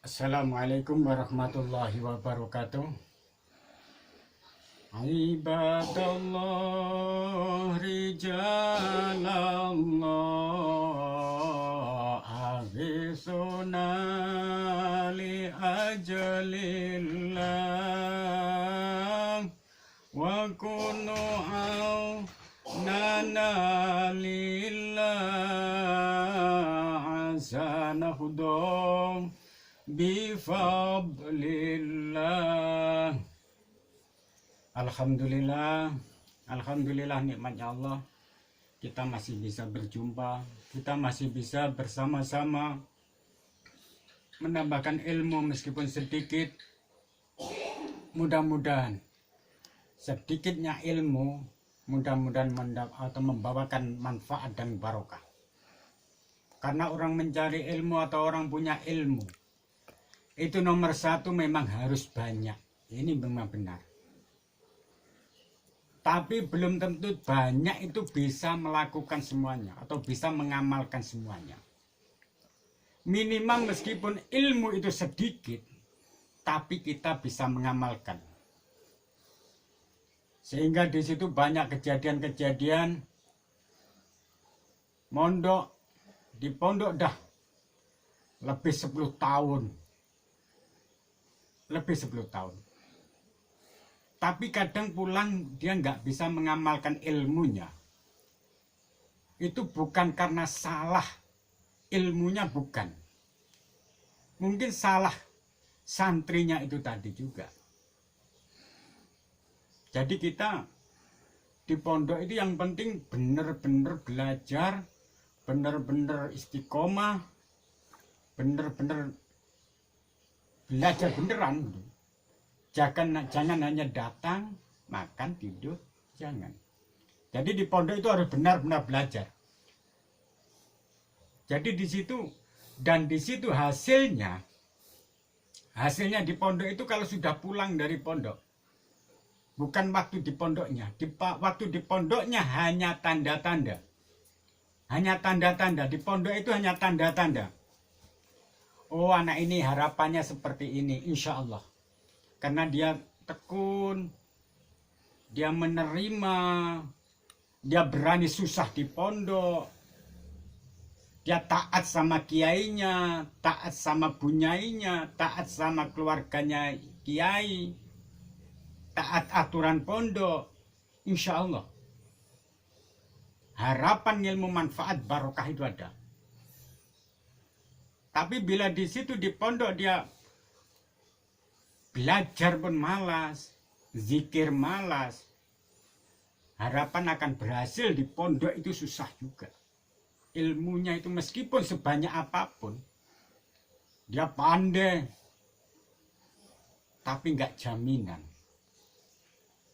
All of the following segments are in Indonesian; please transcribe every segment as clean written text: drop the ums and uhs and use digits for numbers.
Assalamualaikum warahmatullahi wabarakatuh. Ibadallah rijalallah aghithuna li ajalillah wa kunu aunana lillah azanahdom bifadlillah. Alhamdulillah nikmatnya Allah, kita masih bisa berjumpa, kita masih bisa bersama-sama menambahkan ilmu meskipun sedikit. Mudah-mudahan sedikitnya ilmu mudah-mudahan membawakan manfaat dan barokah. Karena orang mencari ilmu atau orang punya ilmu itu nomor satu memang harus banyak. Ini memang benar. Tapi belum tentu banyak itu bisa melakukan semuanya atau bisa mengamalkan semuanya. Minimal meskipun ilmu itu sedikit, tapi kita bisa mengamalkan. Sehingga di situ banyak kejadian-kejadian mondok di pondok dah lebih 10 tahun. Tapi kadang pulang dia nggak bisa mengamalkan ilmunya. Itu bukan karena salah ilmunya, bukan. Mungkin salah santrinya itu tadi juga. Jadi kita di pondok itu yang penting benar-benar belajar, benar-benar istiqomah, benar-benar belajar beneran. Jangan hanya datang, makan, tidur, jangan. Jadi di pondok itu harus benar-benar belajar. Jadi di situ hasilnya di pondok itu kalau sudah pulang dari pondok, bukan waktu di pondoknya. Waktu di pondoknya hanya tanda-tanda. Di pondok itu hanya tanda-tanda. Oh, anak ini harapannya seperti ini, insya Allah. Karena dia tekun, dia menerima, dia berani susah di pondok, dia taat sama kiainya, taat sama bunyainya, taat sama keluarganya kiai, taat aturan pondok, insya Allah. Harapan ilmu manfaat barokah itu ada. Tapi bila di situ di pondok dia belajar pun malas, zikir malas, harapan akan berhasil di pondok itu susah juga. Ilmunya itu meskipun sebanyak apapun, dia pandai, tapi nggak jaminan.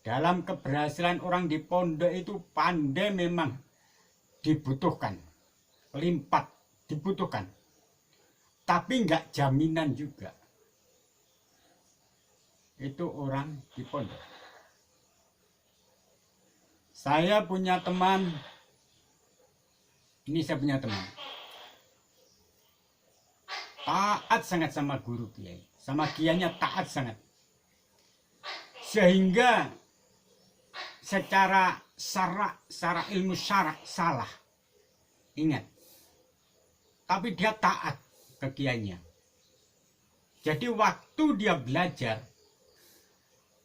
Dalam keberhasilan orang di pondok itu pandai memang dibutuhkan, limpah dibutuhkan, tapi nggak jaminan juga. Itu orang di pondok. Saya punya teman, taat sangat sama guru kiai, sama kiainya taat sangat, sehingga secara ilmu syarak salah, ingat, tapi dia taat ke kiainya. Jadi waktu dia belajar,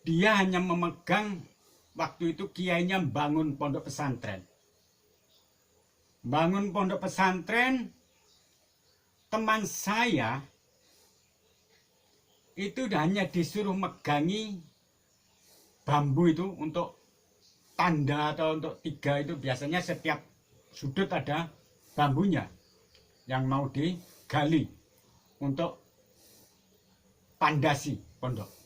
dia hanya memegang, waktu itu kiainya bangun pondok pesantren. Teman saya itu hanya disuruh megangi bambu itu untuk tanda atau untuk 3 itu, biasanya setiap sudut ada bambunya yang mau digali untuk pandasi pondok.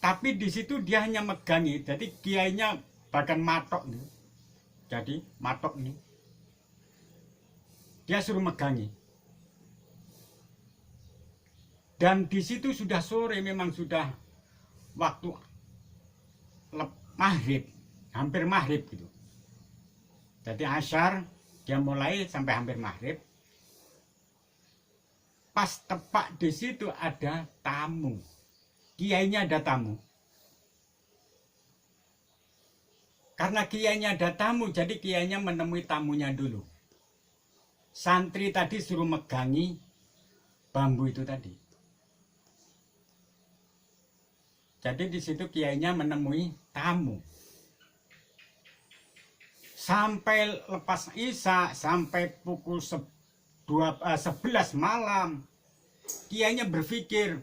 Tapi di situ dia hanya megangi, jadi kiainya bahkan matok nih. Jadi matok nih, dia suruh megangi. Dan di situ sudah sore, memang sudah waktu maghrib, hampir maghrib gitu. Jadi asyar dia mulai sampai hampir maghrib. pas tepat di situ ada tamu. Kiainya ada tamu. Karena kiainya ada tamu, jadi kiainya menemui tamunya dulu. Santri tadi suruh megangi bambu itu tadi. Jadi di situ kiainya menemui tamu. Sampai lepas isya, sampai pukul 11 malam, kiainya berpikir,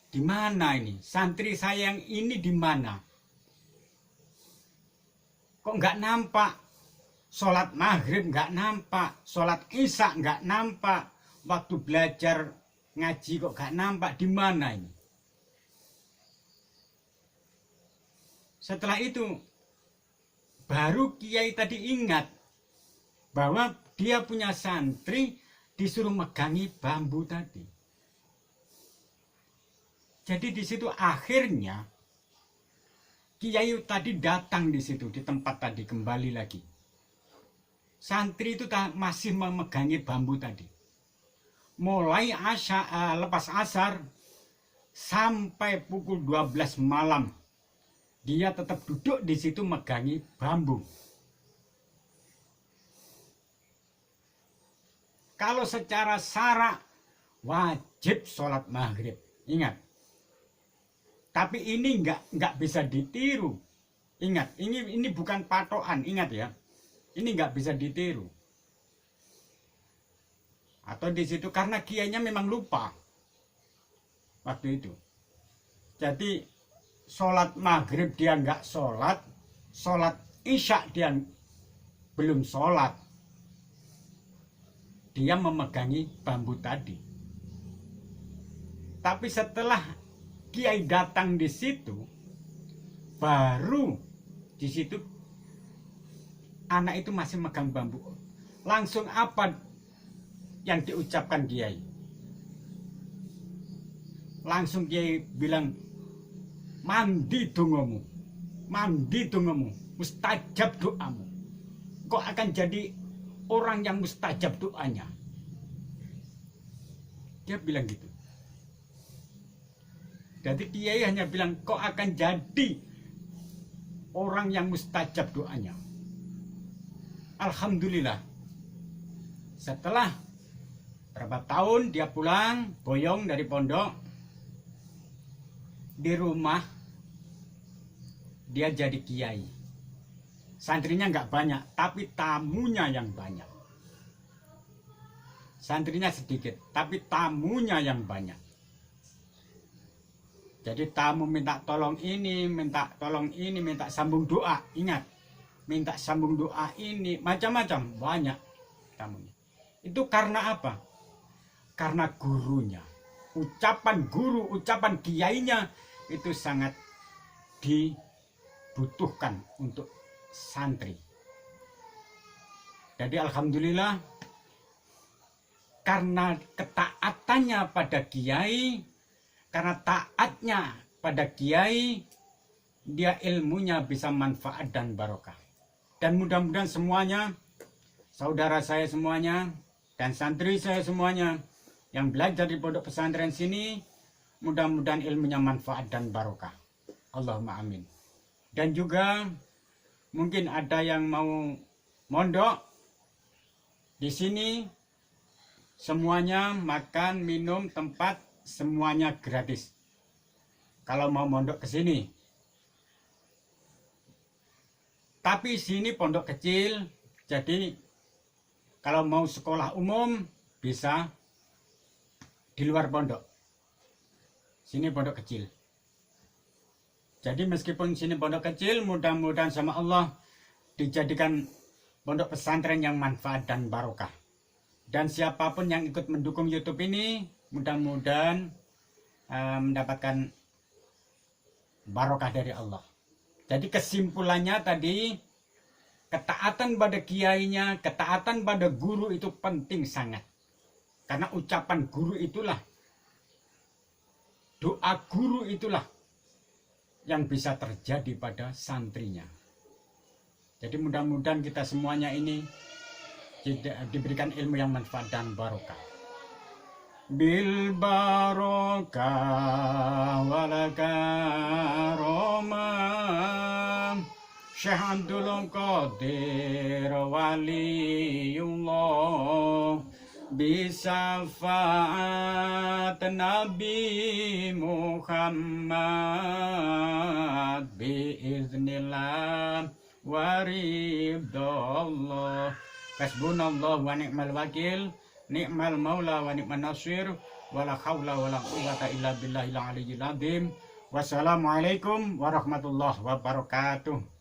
di mana ini? Santri saya yang ini di mana? Kok nggak nampak? Sholat maghrib nggak nampak, sholat isya nggak nampak, waktu belajar ngaji kok nggak nampak, di mana ini? Setelah itu, baru kiai tadi ingat bahwa dia punya santri disuruh megangi bambu tadi. Jadi di situ akhirnya kiai tadi datang di situ, di tempat tadi, kembali lagi. Santri itu masih memegangi bambu tadi. Mulai lepas asar sampai pukul 12 malam, dia tetap duduk di situ megangi bambu. Kalau secara syarak wajib sholat maghrib, ingat. Tapi ini nggak bisa ditiru. Ingat, ini bukan patokan, ingat ya. Ini nggak bisa ditiru. Atau di situ karena kiainya memang lupa waktu itu. Jadi sholat maghrib dia nggak sholat, sholat isya dia belum sholat. Dia memegangi bambu tadi. Tapi setelah kiai datang di situ, baru di situ anak itu masih megang bambu. Langsung apa yang diucapkan kiai? Langsung kiai bilang, mandi dongamu, mustajab doamu. Kok akan jadi orang yang mustajab doanya? Dia bilang gitu. Jadi kiai hanya bilang, kok akan jadi orang yang mustajab doanya. Alhamdulillah. Setelah berapa tahun dia pulang, boyong dari pondok. Di rumah, dia jadi kiai. Santrinya nggak banyak, tapi tamunya yang banyak. Santrinya sedikit, tapi tamunya yang banyak. Jadi tamu minta tolong ini, minta tolong ini, minta sambung doa. Ingat, minta sambung doa ini, macam-macam, banyak tamunya. Itu karena apa? Karena gurunya. Ucapan guru, ucapan kiainya itu sangat dibutuhkan untuk santri. Jadi alhamdulillah, karena ketaatannya pada kiai, karena taatnya pada kiai, dia ilmunya bisa manfaat dan barokah. Dan mudah-mudahan semuanya, saudara saya semuanya, dan santri saya semuanya, yang belajar di pondok pesantren sini, mudah-mudahan ilmunya manfaat dan barokah. Allahumma amin. Dan juga mungkin ada yang mau mondok di sini, semuanya makan, minum, tempat, semuanya gratis. Kalau mau mondok ke sini. Tapi sini pondok kecil, jadi kalau mau sekolah umum bisa di luar pondok. Sini pondok kecil. Jadi meskipun sini pondok kecil, mudah-mudahan sama Allah dijadikan pondok pesantren yang manfaat dan barokah. Dan siapapun yang ikut mendukung YouTube ini, mudah-mudahan mendapatkan barokah dari Allah. Jadi kesimpulannya tadi, ketaatan pada kiainya, ketaatan pada guru itu penting sangat. Karena ucapan guru itulah, doa guru itulah yang bisa terjadi pada santrinya. Jadi mudah-mudahan kita semuanya ini diberikan ilmu yang manfaat dan barokah. bil barakah wal karamah. Syekh Abdul Qadir Waliullah bisyafaat Nabi Muhammad biiznillah waridallah. Hasbunallah wa ni'mal wakil, ni'mal maula wa ni'man nasir, wala haula wala quwwata illa billahil aliyyil azim. Wassalamualaikum warahmatullahi wabarakatuh.